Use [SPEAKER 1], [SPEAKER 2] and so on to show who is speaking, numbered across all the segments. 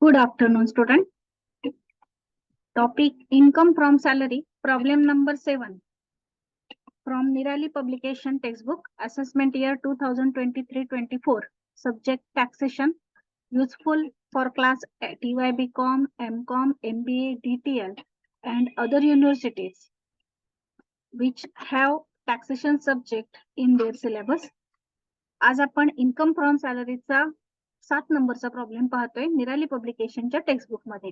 [SPEAKER 1] Good afternoon, student. Topic Income from Salary, problem number 7. From Nirali Publication Textbook, Assessment Year 2023-24. Subject Taxation. Useful for class TYBCom, MCom, MBA, DTL, and other universities which have taxation subject in their syllabus. आज आपण income from सॅलरीचा 7 नंबरचा problem पाहतोय निराली पब्लिकेशनच्या textbook मध्ये.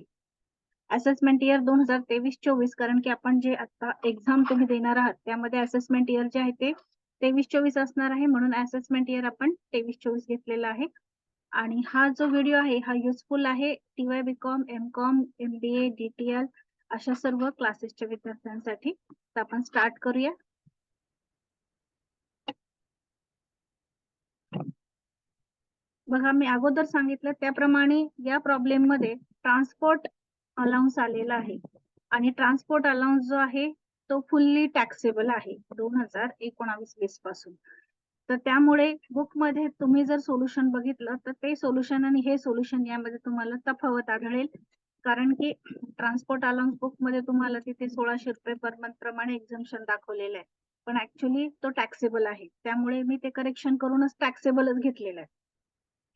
[SPEAKER 1] Assessment year 2023-24, कारण की आपण जे आता एक्झाम तुम्ही देणार आहात त्यामध्ये असेसमेंट इयर जे आहे ते 23-24 असणार आहे, म्हणून असेसमेंट इयर आपण 23-24 घेतलेला आहे. आणि हा जो व्हिडिओ आहे हा युजफुल आहे TYBCom, MCom, MBA, DTL अशा सर्व क्लासेसच्या विद्यार्थ्यांसाठी. तर आपण स्टार्ट करूया. बघा, मी अगोदर सांगितलं त्याप्रमाणे या प्रॉब्लेम मध्ये ट्रान्सपोर्ट अलाउन्स आलेला आहे आणि ट्रान्सपोर्ट अलाउन्स जो आहे तो फुल्ली टॅक्सेबल आहे 2019-20 पासून. तर त्यामुळे बुक मध्ये तुम्ही जर सोल्युशन बघितलं तर ते सोल्युशन आणि हे सोल्युशन यामध्ये तुम्हाला तफावत आढळेल, कारण की ट्रान्सपोर्ट अलाउन्स बुक मध्ये तुम्हाला तिथे 1600 रुपये पर मंथ प्रमाणे एक्झम्पशन दाखवलेलं आहे, पण ऍक्च्युली तो टॅक्सेबल आहे. त्यामुळे मी ते करेक्शन करूनच टॅक्सेबलच घेतलेलं आहे.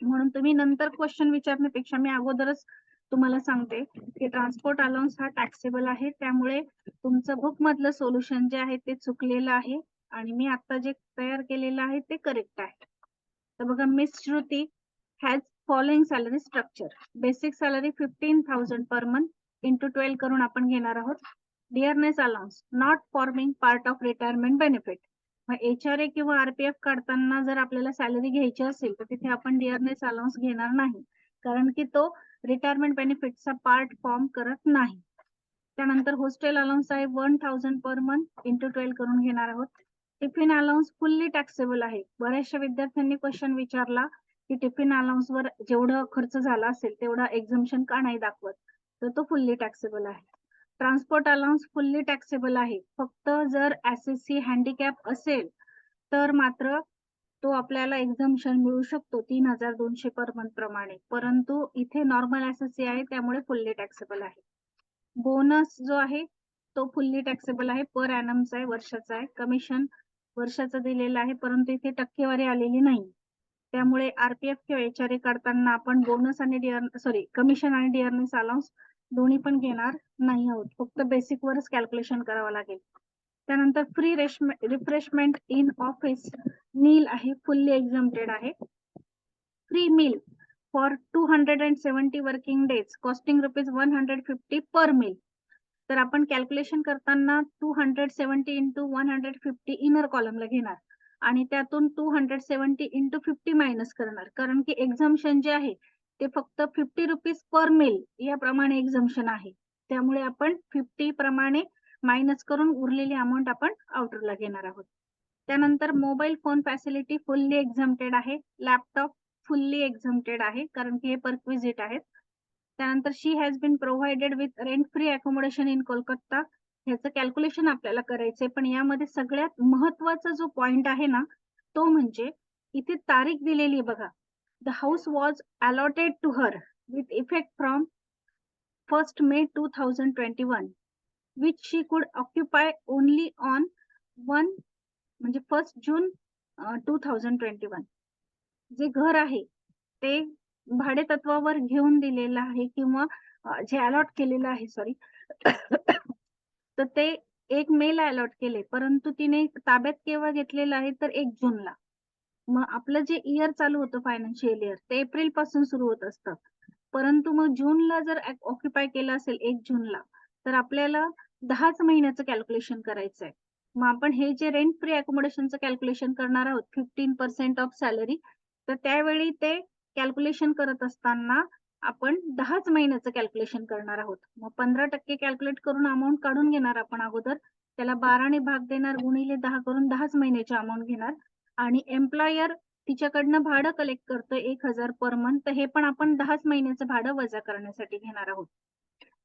[SPEAKER 1] म्हणून तुम्ही नंतर क्वेश्चन विचारण्यापेक्षा मी अगोदरच तुम्हाला सांगते की ट्रान्सपोर्ट अलाउन्स हा टॅक्सेबल आहे. त्यामुळे तुमचं बुक मधलं सोल्युशन जे आहे ते चुकलेलं आहे आणि मी आता जे तयार केलेलं आहे ते करेक्ट आहे. तर बघा, Miss Shruti has following salary structure. Basic salary 15,000 per month into 12 करून आपण घेणार आहोत. Dearness allowance not forming part of retirement benefit. HRA किंवा RPF काढताना जर आपल्याला सॅलरी घ्यायची असेल तर तिथे आपण डिअरनेस अलाउन्स घेणार नाही, कारण की तो रिटायरमेंट बेनिफिटचा पार्ट फॉर्म करत नाही. त्यानंतर हॉस्टेल अलाउन्स आहे 1000 पर मंथ इंटू 12 करून घेणार आहोत. टिफिन अलाउन्स फुल्ली टॅक्सेबल आहे. बऱ्याचशा विद्यार्थ्यांनी क्वेश्चन विचारला की टिफिन अलाउन्स वर जेवढं खर्च झाला असेल तेवढा एक्झम्पशन का नाही दाखवत, तर तो फुल्ली टॅक्सेबल आहे. ट्रान्सपोर्ट अलाउन्स फुल्ली टॅक्सेबल आहे. फक्त जर SSC हँडिकॅप असेल तर मात्र तो आपल्याला एक्झम्पशन मिळू शकतो 3200 पर मंथ प्रमाणे, परंतु इथे नॉर्मल SSC आहे त्यामुळे फुल्ली टॅक्सेबल आहे. बोनस जो आहे तो फुल्ली टॅक्सेबल आहे, पर ॲनमचा आहे, वर्षाचा आहे. कमिशन वर्षाचं दिलेलं आहे, परंतु इथे टक्केवारी आलेली नाही. त्यामुळे RPF किंवा HRA काढताना आपण बोनस आणि कमिशन आणि डिअरनेस अलाउन्स दोन्ही पण घेणार नाही आहोत. फक्त बेसिक वरच कॅल्क्युलेशन करावं लागेल. त्यानंतर free refreshment in office nil आहे, फुल्ली एक्झम्प्टेड आहे. Free meal for 270 working days costing ₹150 per meal. तर आपण कॅल्क्युलेशन करताना 270 इंटू 150 इनर कॉलमला घेणार आणि त्यातून 270 इंटू 50 मायनस करणार, कारण की एक्झम्पशन जे आहे ते फक्त ₹50 पर मील याप्रमाणे एक्झम्पशन आहे. त्यामुळे आपण 50 प्रमाणे मायनस करून उरलेली अमाऊंट आपण आउटरला घेणार आहोत. त्यानंतर mobile phone facility fully exempted आहे. लॅपटॉप फुल्ली एक्झम्प्टेड आहे, कारण की हे परक्विजिट आहेत. त्यानंतर she has been provided with rent free accommodation in Kolkata. ह्याचं कॅल्क्युलेशन आपल्याला करायचंय, पण यामध्ये सगळ्यात महत्वाचा जो पॉइंट आहे ना तो म्हणजे इथे तारीख दिलेली बघा. The house was allotted to her with effect from 1 May 2021 which she could occupy only on 1 June 2021. जे घर आहे ते भाडे तत्वावर घेऊन दिलेलं आहे किंवा जे अलॉट केलेलं आहे तर ते 1 मे ला अलॉट केले, परंतु तिने ताब्यात केव्हा घेतलेलं आहे तर 1 जूनला. मग आपलं जे इयर चालू होतं फायनान्शियल इयर ते एप्रिल पासून सुरू होत असतं, परंतु मग जूनला जर ऑक्युपाय केलं असेल 1 जूनला तर आपल्याला 10च महिन्याचं कॅल्क्युलेशन करायचं आहे. मग आपण हे जे रेंट फ्री अकोमोडेशनचं कॅल्क्युलेशन करणार आहोत 15% ऑफ सॅलरी, तर त्यावेळी ते कॅल्क्युलेशन करत असताना आपण 10च महिन्याचं कॅल्क्युलेशन करणार आहोत. मग 15% कॅल्क्युलेट करून अमाऊंट काढून घेणार आपण अगोदर, त्याला 12ने भाग देणार, गुणिले 10 करून 10च महिन्याची अमाऊंट घेणार आणि एम्प्लॉयर तिच्याकडनं भाडं कलेक्ट करतोय 1000 पर मंथ, तर हे पण आपण 10च महिन्याचं भाडं वजा करण्यासाठी घेणार आहोत.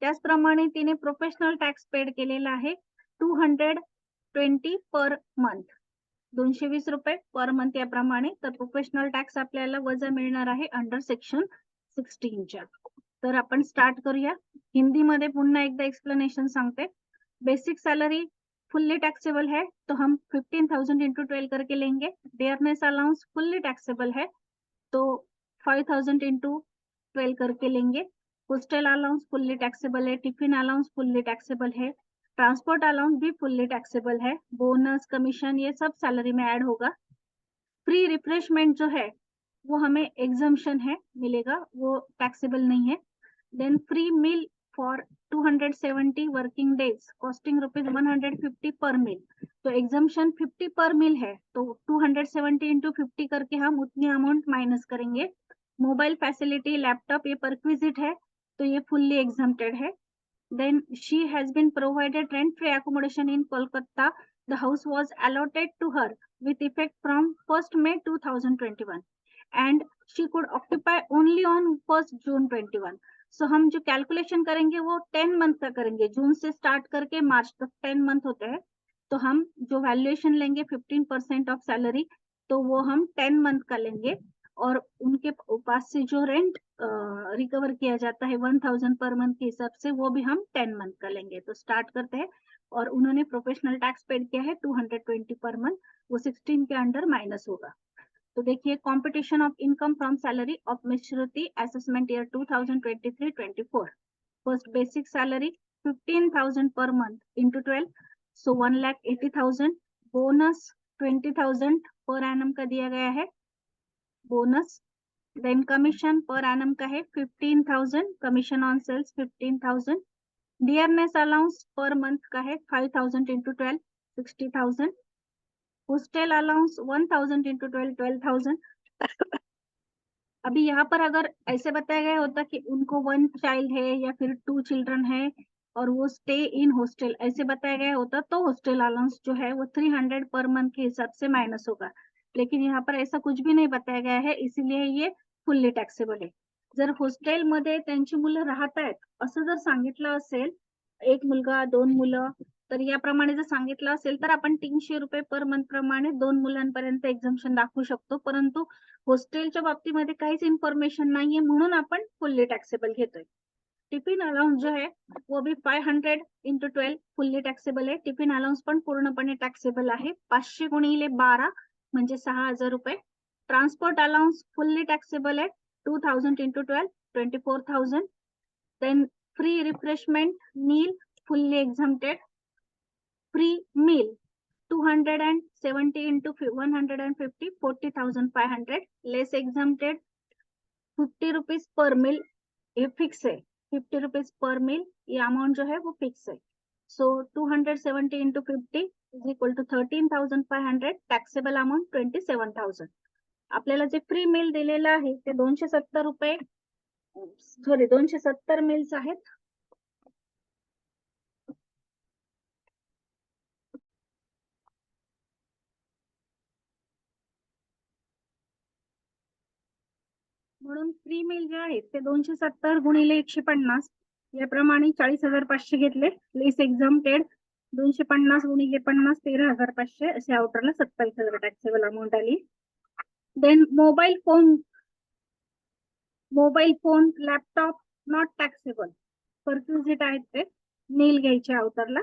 [SPEAKER 1] त्याचप्रमाणे तिने प्रोफेशनल टॅक्स पेड केलेला आहे 220 पर मंथ, 220 रुपये पर मंथ याप्रमाणे. तर प्रोफेशनल टॅक्स आपल्याला वजा मिळणार आहे अंडर सेक्शन 16च्या. तर आपण स्टार्ट करूया. हिंदीमध्ये पुन्हा एकदा एक्सप्लेनेशन सांगते. बेसिक सैलरी फुल्ली टैक्सेबल है तो हम 15,000 इंटू 12 करके लेंगे. डियरनेस अलाउंस फुल्ली टैक्सेबल है तो 5,000 इंटू 12 करके लेंगे. हॉस्टल अलाउंस फुल्ली टैक्सेबल है. टिफिन अलाउंस फुल्ली टैक्सेबल है. ट्रांसपोर्ट अलाउंस भी फुल्ली टैक्सेबल है. बोनस कमीशन ये सब सैलरी में ऐड होगा. फ्री रिफ्रेशमेंट जो है वो हमें एग्जम्पशन है मिलेगा, वो टैक्सेबल नहीं है. Then free meal for 270 working days costing ₹150 per meal. तो एग्जम्पशन 50 पर मील है तो 270 इंटू 50 करके हम उतनी अमाउंट माइनस करेंगे. मोबाइल फैसिलिटी लैपटॉप ये परक्विजिट है तो ये फुल्ली एग्जम्प्टेड है. Then she has been provided rent-free accommodation in Kolkata. The house was allotted to her with effect from 1st May 2021 and she could occupy only on 1st June 21. So हम जो calculation करेंगे वो 10 month का करेंगे. जून से start करके मार्च तक 10 month होते हैं. तो हम जो वैल्यूएशन लेंगे 15% ऑफ सैलरी तो वो हम 10 मंथ का लेंगे और उनके पास से जो रेंट रिकवर किया जाता है 1,000 पर मंथ के हिसाब से वो भी हम 10 मंथ का लेंगे. तो स्टार्ट करते हैं. और उन्होंने प्रोफेशनल टैक्स पेड किया है 220 पर मंथ, वो 16 के अंडर माइनस होगा. तो देखिए competition of income from salary of Miss Shruti assessment year 2023-24. First basic salary 15,000 per month into 12 so 1,80,000. Bonus 20,000 per annum का दिया गया है bonus. Then commission per annum का है 15,000. Commission on sales 15,000. Dearness allowance per month का है 5,000 into 12 60,000. Hostel allowance 1,000 into 12 12,000. अभी यहाँ पर अगर ऐसे बताया गया होता कि उनको 1 चाइल्ड है या फिर 2 चिल्ड्रन है और वो स्टे इन हॉस्टल ऐसे बताया गया होता तो हॉस्टल अलाउंस जो है वो 300 पर मंथ के हिसाब से माइनस होगा. लेकिन यहाँ पर ऐसा कुछ भी नाही बताया गया है, इसीलिए ये फुल्ली टॅक्सेबल आहे. जर हॉस्टेलमध्ये त्यांची मुलं राहतायत असं जर सांगितलं असेल, 1 मुलगा 2 मुलं, तर याप्रमाणे जर सांगितलं असेल तर आपण ₹300 पर मंथ प्रमाणे 2 मुलांपर्यंत एक्झम्पशन दाखवू शकतो. परंतु हॉस्टेलच्या बाबतीमध्ये काहीच इन्फॉर्मेशन नाहीये म्हणून आपण फुल्ली टॅक्सेबल घेतोय. टिफिन अलाउंस जो है वो भी 500 इंटू 12 फुल्ली टॅक्सेबल आहे. टिफिन अलाउंस पण पूर्णपणे टॅक्सेबल आहे. 500 गुणिले 12 म्हणजे 6,000 रुपये. ट्रान्सपोर्ट अलाउंस फुल्ली टॅक्सेबल आहे. 2,000 into 12 24,000. Then free refreshment meal fully exempted. Free meal 270 into 150 40,500. Less exempted 50 rupees per meal ये फिक्स है. 50 रुपीज पर मील ये अमाउंट जो है वो फिक्स है. So 270 into 50 is equal to 13,500. Taxable amount 27,000. आपल्याला जे फ्री मील दिलेलं आहे ते 270 रुपये सॉरी 270 मील्स आहेत. म्हणून फ्री मील जे आहेत ते 270 गुणिले 150 याप्रमाणे 40,500 घेतले. लेस एक्झम्प्टेड 250 गुणिले 50 13,500 असे आउटरला 27,000 टॅक्सेबल अमाउंट आली. Then mobile phone laptop not taxable perquisite आहेत ते नील घ्यायचे आउटरला.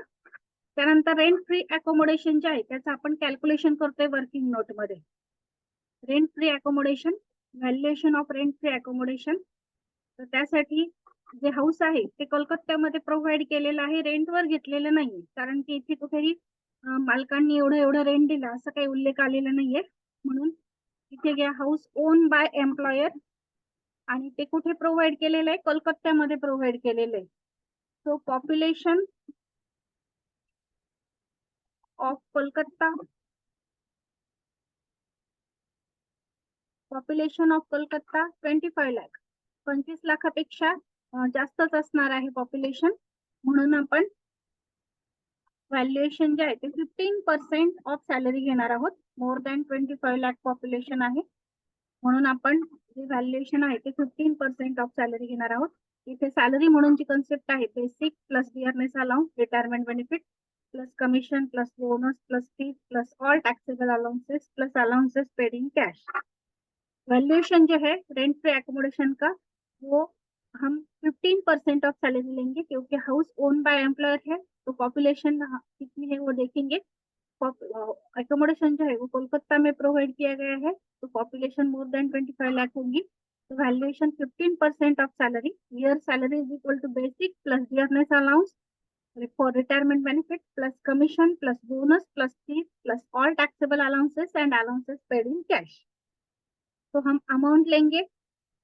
[SPEAKER 1] त्यानंतर रेंट फ्री अकोमोडेशन जे आहे त्याचं आपण कॅल्क्युलेशन करतोय वर्किंग नोट मध्ये. Rent free accommodation valuation of rent free accommodation. तर त्यासाठी जे हाऊस आहे ते कोलकात्यामध्ये प्रोव्हाइड केलेलं आहे, रेंटवर घेतलेलं नाही. कारण की इथे कुठेही मालकांनी एवढं रेंट दिला असं काही उल्लेख आलेला नाहीये. म्हणून इथे घ्या हाऊस ओन बाय एम्प्लॉयर आणि ते कुठे प्रोव्हाइड केलेलं आहे, कोलकात्यामध्ये प्रोव्हाइड केलेलं आहे. So population of Kolkata population of Kolkata 25 lakh 25 लाखापेक्षा जास्तच असणार आहे पॉप्युलेशन. म्हणून आपण व्हॅल्युएशन जे आहे ते 15% ऑफ सॅलरी घेणार आहोत. मोर दॅन 25 लाख पॉप्युलेशन आहे म्हणून आपण जे व्हॅल्युएशन आहे ते 15% ऑफ सॅलरी घेणार आहोत. इथे सॅलरी म्हणून जी कन्सेप्ट आहे basic plus dearness allowance retirement benefit plus commission plus bonus plus fees plus all taxable allowances plus allowances paid in cash. Valuation जो है रेंट फ्री एकोमोडेशन का वो हम 15% ऑफ सैलरी लेंगे क्योंकि हाउस ओन बाय एम्प्लॉयर है, तो population कितनी है वो देखेंगे। अकोमोडेशन जो है वो कोलकाता में प्रोवाइड किया गया है, तो पॉपुलेशन मोर देन 25 लाख होगी। तो valuation 15% of salary, year salary is equal to basic plus dearness allowance for retirement benefit plus commission plus bonus plus fees plus all taxable allowances and allowances paid in cash। तो हम amount लेंगे,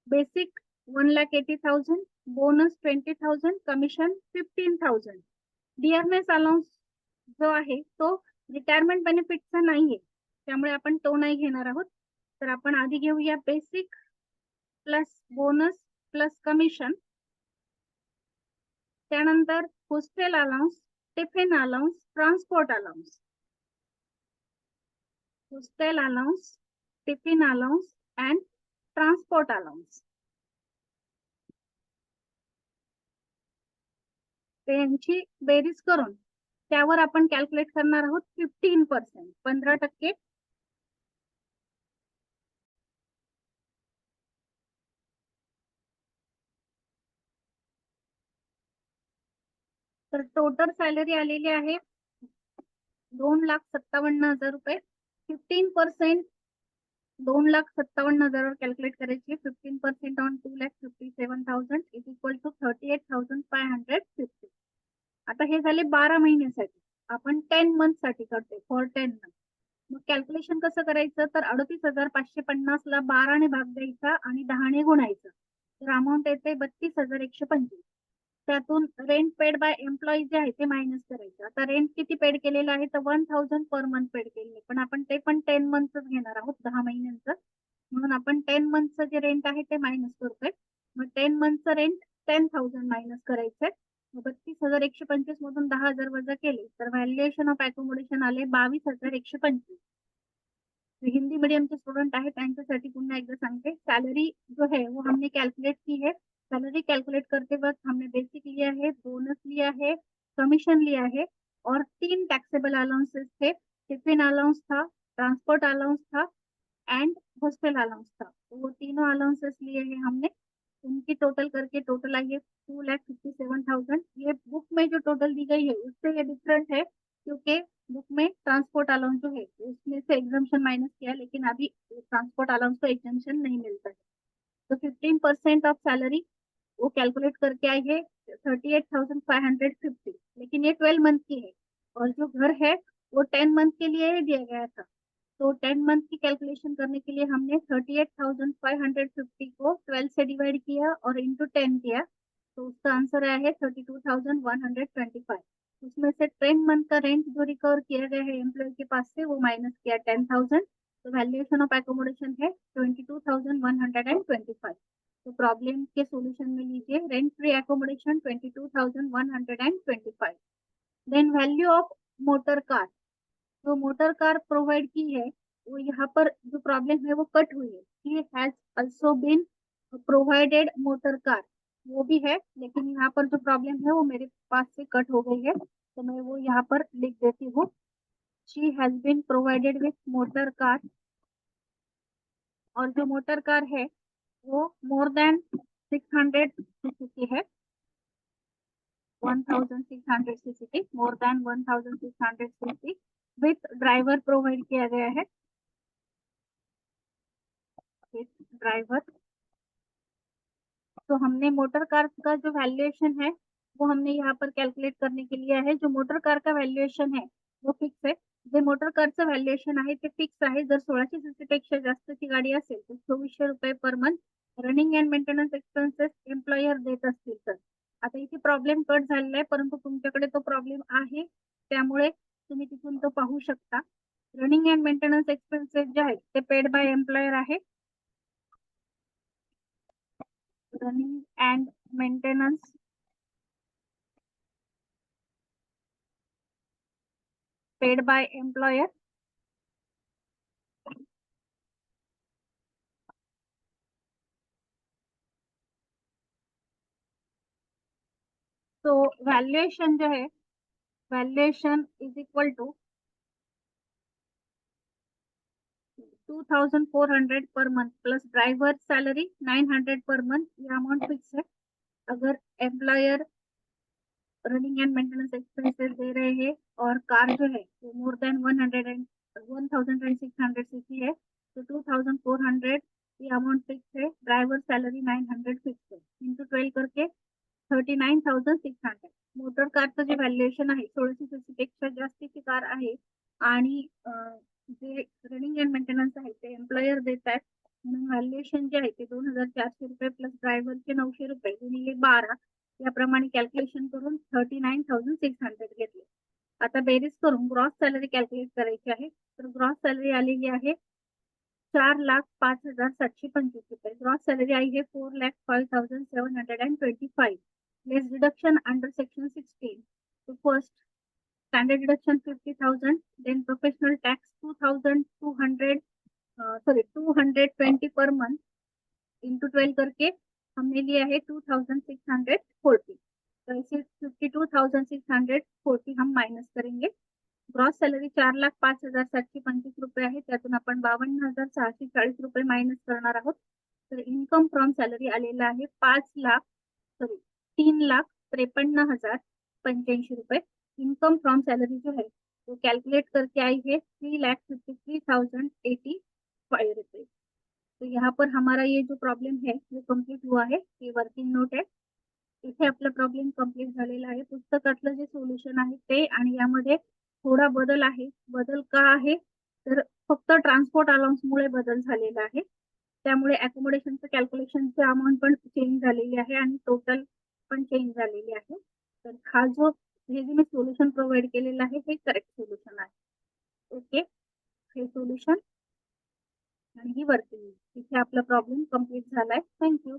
[SPEAKER 1] basic 1,80,000, bonus 20,000, commission 15,000। Dearness allowance जो आहे तो retirement बेनिफिटचा नाहीये, त्यामुळे आपण तो नाही घेणार आहोत। तर आपण आधी घेऊया basic plus bonus plus commission, त्यानंतर hostel allowance, tiffin allowance, transport allowance, hostel allowance, tiffin allowance and transport allowance। त्यांची बेरीज करून त्यावर आपण कॅल्क्युलेट करणार आहोत 15%, 15%। तर टोटल सॅलरी आलेली आहे 2,57,000 रुपये। 15% 2,57,000 कॅल्क्युलेट करायची, 15% ऑन 2,57,000 इज इक्वल टू 38,550। आता हे झाले 12 महिन्यासाठी, आपण 10 मंथ साठी करतोय, फॉर 10 मंथ। मग कॅल्क्युलेशन कसं करायचं, तर 38,550 ला 12 ने भाग द्यायचा आणि 10 ने गुणायचं, तर अमाऊंट येते 32,125। त्यातून रेंट पेड बाय एम्प्लॉई जे आहे ते मायनस करायचं। आता रेंट किती पेड केलेलं आहे, तर 1,000 पर मंथ पेड केलेलं, पण आपण ते पण 10 मंथच घेणार आहोत, 10 महिन्यांचं, म्हणून आपण 10 मंथचं जे रेंट आहे ते मायनस करतोय। मग 10 मंथचं रेंट 10,000 मायनस करायचंय। 32,125 मधून 10,000 वजा केले तर व्हॅल्युएशन ऑफ अकोमोडेशन आले 22,125। हिंदी मीडियम के स्टूडेंट है त्यांच्यासाठी पुन्हा एकदा सांगते, सैलरी जो है वो हमने कैलकुलेट की है। सैलरी कैलकुलेट करते वक्त हमने बेसिक लिया है, बोनस लिया है, कमीशन लिया है और 3 टैक्सेबल अलाउंसेस थे। टिफिन अलाउंस था, ट्रांसपोर्ट अलाउंस था एंड हॉस्टल अलाउंस था। तो वो तीनों अलाउंसेस लिए हैं हमने, उनकी टोटल करके टोटल आई है 2,57,000। ये बुक में जो टोटल दी गई है उससे ये डिफरेंट है, क्योंकि बुक में ट्रांसपोर्ट अलाउंस जो है उसमें से एग्जाम्शन माइनस किया, लेकिन अभी ट्रांसपोर्ट अलाउंस को एग्जाम्शन नहीं मिलता है। तो 15% ऑफ सैलरी वो कैलकुलेट करके आई है 38,550, लेकिन ये 12 मंथ की है और जो घर है वो 10 मंथ के लिए ही दिया गया था। तो 10 मंथ की कैलकुलेशन करने के लिए हमने 38,550 को 12 से डिवाइड किया और इंटू 10 किया, तो उसका आंसर आया है 32,125। उसमें से 10 मंथ का रेंट जो रिकवर किया गया है एम्प्लॉय के पास से वो माइनस किया 10,000, तो वैल्यूएशन ऑफ एकोमोडेशन है 22,125। तो प्रॉब्लम के सॉल्यूशन में लीजिए rent free accommodation 22,125। Then value of motor car, जो मोटर कार प्रोवाइड की है वो यहाँ पर जो प्रॉब्लम है वो कट हुई है, he has also been provided motor car, वो भी है, लेकिन यहाँ पर जो प्रॉब्लम है वो मेरे पास से कट हो गई है, तो मैं वो यहाँ पर लिख देती हूँ। She has been provided with motor car, और जो मोटर कार है वो मोर देन 600 सीसी की है, 1,600 सीसी की, more than 1,600 CC with driver provide किया गया है, विथ ड्राइवर। तो हमने मोटर कार का जो वैल्यूएशन है वो हमने यहाँ पर कैलकुलेट करने के लिए है। जो मोटर कार का वैल्यूएशन है वो फिक्स है, जे मोटर कारचं व्हॅल्युएशन आहे ते फिक्स आहे। जर 1600 सीसी पेक्षा जास्तची गाडी असेल तर 2400 रुपये per month running and maintenance expenses employer देत असतील तर। आता इथे प्रॉब्लेम कट झालेला आहे, परंतु तुमच्याकडे तो प्रॉब्लेम आहे, त्यामुळे तुम्ही तिथून तो पाहू शकता। रनिंग अँड मेंटेनन्स एक्सपेन्सेस जे आहेत ते पेड बाय एम्प्लॉयर आहे। Running and maintenance paid by employer। तो वैल्यूएशन जो है, valuation is equal to 2,400 per month plus driver salary 900 per month, ये अमाउंट फिक्स है। अगर employer running and maintenance expenses दे रहे हैं और कार जो है वो मोर देन 1,600 सीसी है तो 2,400 ये अमाउंट फिक्स है. ड्राइवर सॅलरी 900 फिक्स है इंटू 12 करके 39,600. मोटर कारचं जे व्हॅल्युएशन आहे 1600 सीसी पेक्षा जास्तीची कार आहे आणि जे रनिंग एंड मेंटेनन्स आहे ते एम्प्लॉयर देत आहेत म्हणून व्हॅल्युएशन जे आहे ते 2,400 रुपये प्लस ड्रायव्हरचे 900 रुपये गुणिले 12 याप्रमाणे कॅल्क्युलेशन करून 39,600 घेतले. आता बेरीज करून ग्रॉस सॅलरी कॅल्क्युलेट करायची आहे तर ग्रॉस सॅलरी आलेली आहे 4,05,725 रुपये. ग्रॉस सॅलरी आई है 4,05,725. Less deduction under section 16. तो first standard deduction 50,000, then professional tax 2,200 220 per month into 12 करके हमने लिया है 2,640. तो ऐसे 52,640 हम माइनस करेंगे. ग्रॉस सॅलरी 4,05,725 रुपये आहे त्यातून आपण 52,640 रुपये मायनस करणार आहोत. तर इन्कम फ्रॉम सॅलरी आलेला आहे 3,53,85 रुपये. इनकम फ्रॉम सैलरी जो है वो कैलकुलेट करके आई है 3,53,085 रुपये. तो यहाँ पर हमारा ये जो प्रॉब्लेम है वो कंप्लीट हुआ है. ये वर्किंग नोट आहे. इथे आपला प्रॉब्लेम कंप्लीट झालेला आहे. पुस्तकातलं जे सोल्युशन आहे ते आणि यामध्ये थोडा बदल आहे. बदल का आहे तर फक्त ट्रान्सपोर्ट अलाउन्समुळे बदल झालेला आहे. त्यामुळे अकोमोडेशनचं कॅल्क्युलेशनची अमाउंट पण चेंज झालेली आहे आणि टोटल पण चेंज झालेली आहे. तर हा जो हे जे मी सोल्युशन प्रोव्हाइड केलेलं आहे हे करेक्ट सोल्युशन आहे. ओके, हे सोल्युशन आणि ही वर्किंग. इथे आपला प्रॉब्लेम कंप्लीट झालाय. थँक्यू.